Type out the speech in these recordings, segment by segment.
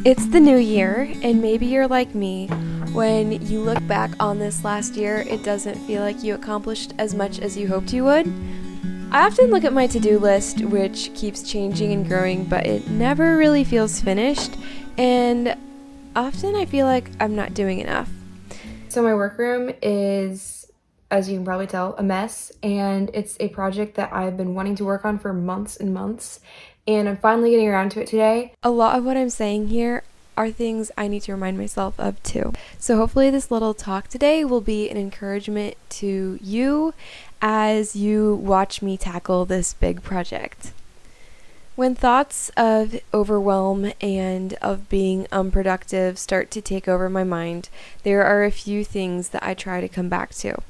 It's the new year, and maybe you're like me. When you look back on this last year, it doesn't feel like you accomplished as much as you hoped you would. I often look at my to-do list, which keeps changing and growing, but it never really feels finished, and often I feel like I'm not doing enough. So my workroom is, as you can probably tell, a mess, and it's a project that I've been wanting to work on for months and months, and I'm finally getting around to it today. A lot of what I'm saying here are things I need to remind myself of too. So hopefully this little talk today will be an encouragement to you as you watch me tackle this big project. When thoughts of overwhelm and of being unproductive start to take over my mind, there are a few things that I try to come back to.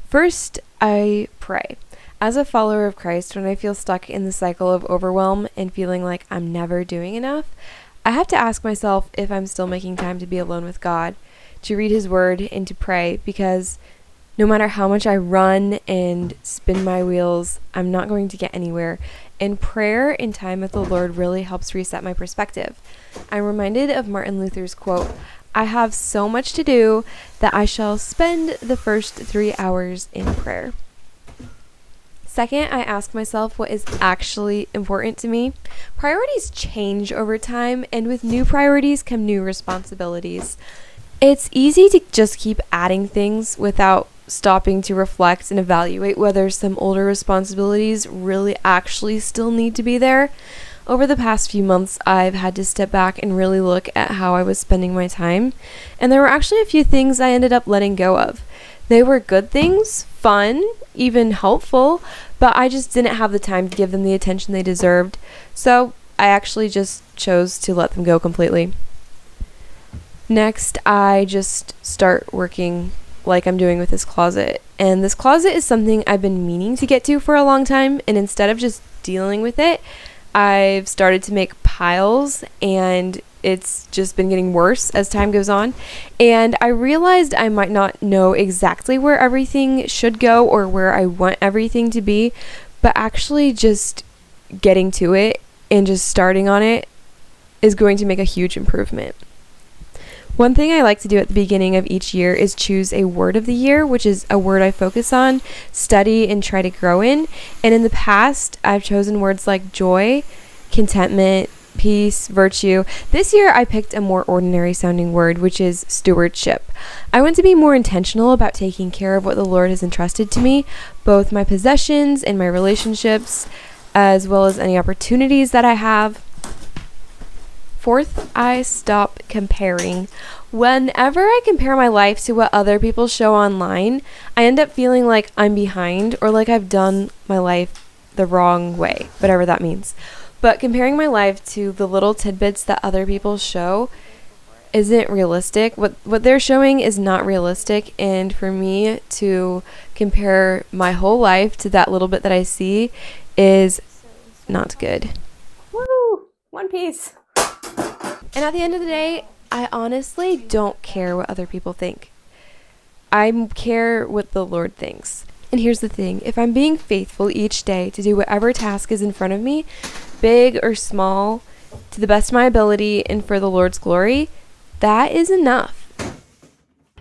First, I pray. As a follower of Christ, when I feel stuck in the cycle of overwhelm and feeling like I'm never doing enough, I have to ask myself if I'm still making time to be alone with God, to read His Word, and to pray, because no matter how much I run and spin my wheels, I'm not going to get anywhere. And prayer in time with the Lord really helps reset my perspective. I'm reminded of Martin Luther's quote, "I have so much to do that I shall spend the first 3 hours in prayer." Second, I ask myself what is actually important to me. Priorities change over time, and with new priorities come new responsibilities. It's easy to just keep adding things without stopping to reflect and evaluate whether some older responsibilities really actually still need to be there. Over the past few months, I've had to step back and really look at how I was spending my time, and there were actually a few things I ended up letting go of. They were good things, fun, even helpful, but I just didn't have the time to give them the attention they deserved, so I actually just chose to let them go completely. Next, I just start working like I'm doing with this closet, and this closet is something I've been meaning to get to for a long time, and instead of just dealing with it, I've started to make piles, and it's just been getting worse as time goes on. And I realized I might not know exactly where everything should go or where I want everything to be, but actually just getting to it and just starting on it is going to make a huge improvement. One thing I like to do at the beginning of each year is choose a word of the year, which is a word I focus on, study, and try to grow in. And in the past, I've chosen words like joy, contentment, peace, virtue. This year, I picked a more ordinary sounding word, which is stewardship. I want to be more intentional about taking care of what the Lord has entrusted to me, both my possessions and my relationships, as well as any opportunities that I have. Fourth, I stop comparing. Whenever I compare my life to what other people show online, I end up feeling like I'm behind or like I've done my life the wrong way, whatever that means. But comparing my life to the little tidbits that other people show isn't realistic. What they're showing is not realistic, and for me to compare my whole life to that little bit that I see is not good. Woo! One Piece! And at the end of the day, I honestly don't care what other people think. I care what the Lord thinks. And here's the thing, if I'm being faithful each day to do whatever task is in front of me, big or small, to the best of my ability and for the Lord's glory, that is enough.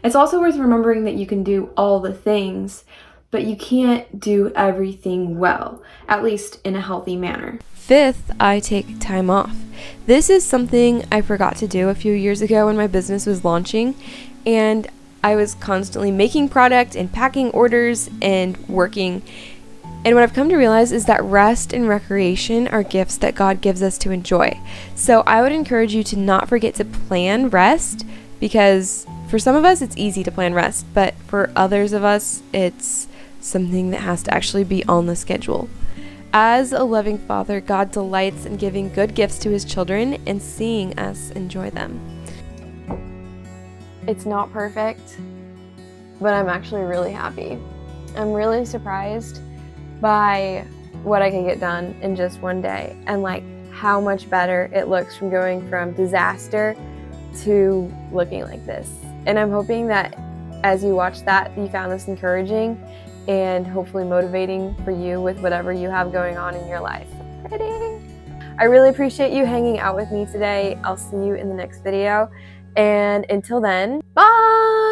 It's also worth remembering that you can do all the things, but you can't do everything well, at least in a healthy manner. Fifth, I take time off. This is something I forgot to do a few years ago when my business was launching, and I was constantly making product and packing orders and working. And what I've come to realize is that rest and recreation are gifts that God gives us to enjoy. So I would encourage you to not forget to plan rest, because for some of us it's easy to plan rest, but for others of us it's something that has to actually be on the schedule. As a loving Father, God delights in giving good gifts to His children and seeing us enjoy them. It's not perfect, but I'm actually really happy. I'm really surprised by what I can get done in just one day, and like how much better it looks from going from disaster to looking like this. And I'm hoping that as you watch that, you found this encouraging and hopefully motivating for you with whatever you have going on in your life. Pretty. I really appreciate you hanging out with me today. I'll see you in the next video. And until then, bye!